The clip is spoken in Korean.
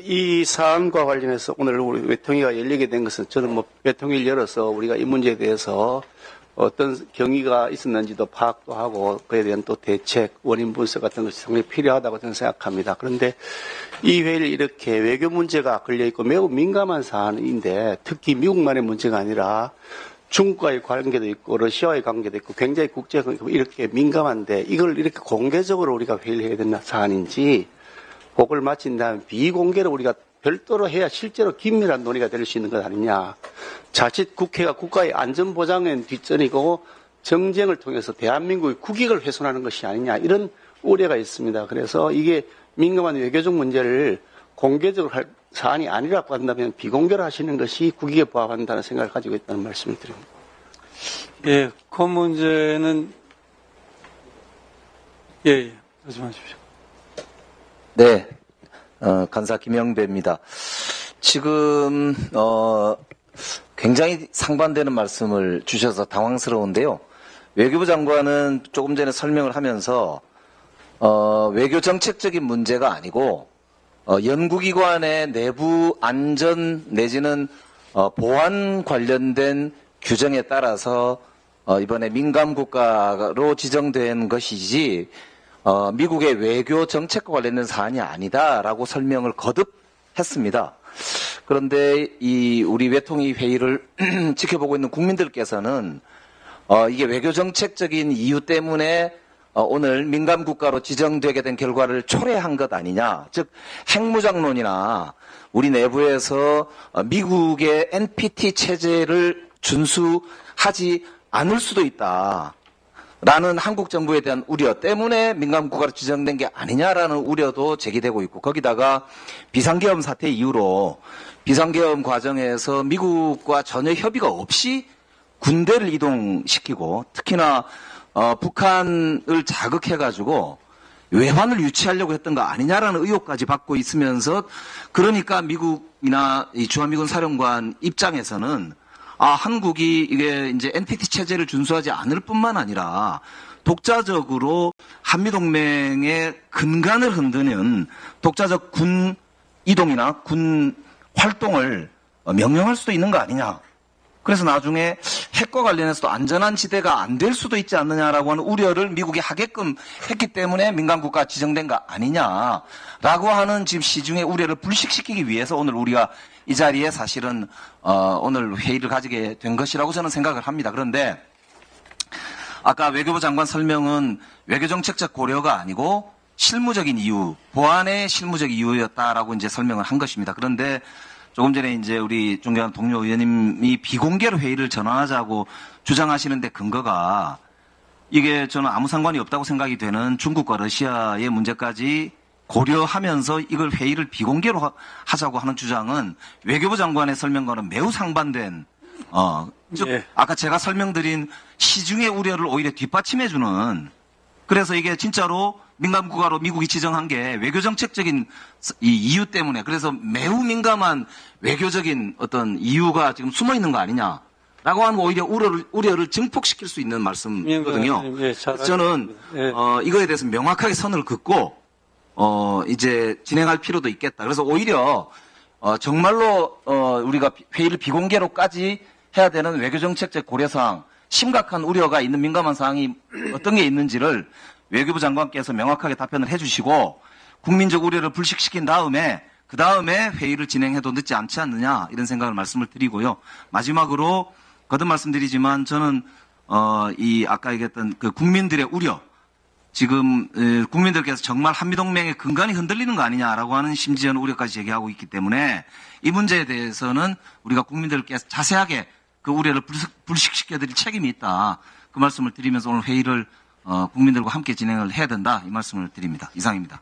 이 사안과 관련해서 오늘 우리 외통위가 열리게 된 것은 저는 외통위를 열어서 우리가 이 문제에 대해서 어떤 경위가 있었는지도 파악도 하고 그에 대한 또 대책, 원인 분석 같은 것이 상당히 필요하다고 저는 생각합니다. 그런데 이 회의를 이렇게 외교 문제가 걸려있고 매우 민감한 사안인데 특히 미국만의 문제가 아니라 중국과의 관계도 있고 러시아와의 관계도 있고 굉장히 국제적으로 이렇게 민감한데 이걸 이렇게 공개적으로 우리가 회의를 해야 되는 사안인지 그걸 마친 다음에 비공개로 우리가 별도로 해야 실제로 긴밀한 논의가 될 수 있는 것 아니냐. 자칫 국회가 국가의 안전보장엔 뒷전이고 정쟁을 통해서 대한민국의 국익을 훼손하는 것이 아니냐. 이런 우려가 있습니다. 그래서 이게 민감한 외교적 문제를 공개적으로 할 사안이 아니라고 한다면 비공개로 하시는 것이 국익에 부합한다는 생각을 가지고 있다는 말씀을 드립니다. 예, 그 문제는 말씀하십시오. 네, 간사 김영배입니다. 지금 굉장히 상반되는 말씀을 주셔서 당황스러운데요. 외교부 장관은 조금 전에 설명을 하면서 외교 정책적인 문제가 아니고 연구기관의 내부 안전 내지는 보안 관련된 규정에 따라서 이번에 민감국가로 지정된 것이지 미국의 외교 정책과 관련된 사안이 아니다라고 설명을 거듭 했습니다. 그런데 이 우리 외통위 회의를 지켜보고 있는 국민들께서는 이게 외교 정책적인 이유 때문에 오늘 민감국가로 지정되게 된 결과를 초래한 것 아니냐. 즉 핵무장론이나 우리 내부에서 미국의 NPT 체제를 준수하지 않을 수도 있다. 라는 한국 정부에 대한 우려 때문에 민감국가로 지정된 게 아니냐라는 우려도 제기되고 있고 거기다가 비상계엄 사태 이후로 비상계엄 과정에서 미국과 전혀 협의가 없이 군대를 이동시키고 특히나 북한을 자극해가지고 외환을 유치하려고 했던 거 아니냐라는 의혹까지 받고 있으면서 그러니까 미국이나 이 주한미군 사령관 입장에서는 한국이 이게 이제 NPT 체제를 준수하지 않을 뿐만 아니라 독자적으로 한미동맹의 근간을 흔드는 독자적 군 이동이나 군 활동을 명령할 수도 있는 거 아니냐. 그래서 나중에 핵과 관련해서도 안전한 지대가 안 될 수도 있지 않느냐라고 하는 우려를 미국이 하게끔 했기 때문에 민감국가 지정된 거 아니냐라고 하는 지금 시중의 우려를 불식시키기 위해서 오늘 우리가 이 자리에 사실은 오늘 회의를 가지게 된 것이라고 저는 생각을 합니다. 그런데 아까 외교부 장관 설명은 외교정책적 고려가 아니고 실무적인 이유, 보안의 실무적 이유였다라고 이제 설명을 한 것입니다. 그런데 조금 전에 이제 우리 존경하는 동료 의원님이 비공개로 회의를 전환하자고 주장하시는데 근거가 이게 저는 아무 상관이 없다고 생각이 되는 중국과 러시아의 문제까지 고려하면서 이걸 회의를 비공개로 하자고 하는 주장은 외교부 장관의 설명과는 매우 상반된 즉 아까 제가 설명드린 시중의 우려를 오히려 뒷받침해주는 그래서 이게 진짜로 민감국가로 미국이 지정한 게 외교정책적인 이 이유 때문에 그래서 매우 민감한 외교적인 어떤 이유가 지금 숨어 있는 거 아니냐라고 하는 오히려 우려를 증폭시킬 수 있는 말씀이거든요. 저는 이거에 대해서 명확하게 선을 긋고 이제 진행할 필요도 있겠다. 그래서 오히려 정말로 우리가 회의를 비공개로까지 해야 되는 외교정책적 고려사항 심각한 우려가 있는 민감한 사항이 어떤 게 있는지를 외교부 장관께서 명확하게 답변을 해주시고 국민적 우려를 불식시킨 다음에 그 다음에 회의를 진행해도 늦지 않지 않느냐 이런 생각을 말씀을 드리고요. 마지막으로 거듭 말씀드리지만 저는 이 아까 얘기했던 그 국민들의 우려 지금 국민들께서 정말 한미동맹의 근간이 흔들리는 거 아니냐라고 하는 심지어는 우려까지 제기하고 있기 때문에 이 문제에 대해서는 우리가 국민들께서 자세하게 그 우려를 불식시켜드릴 책임이 있다. 그 말씀을 드리면서 오늘 회의를 국민들과 함께 진행을 해야 된다. 이 말씀을 드립니다. 이상입니다.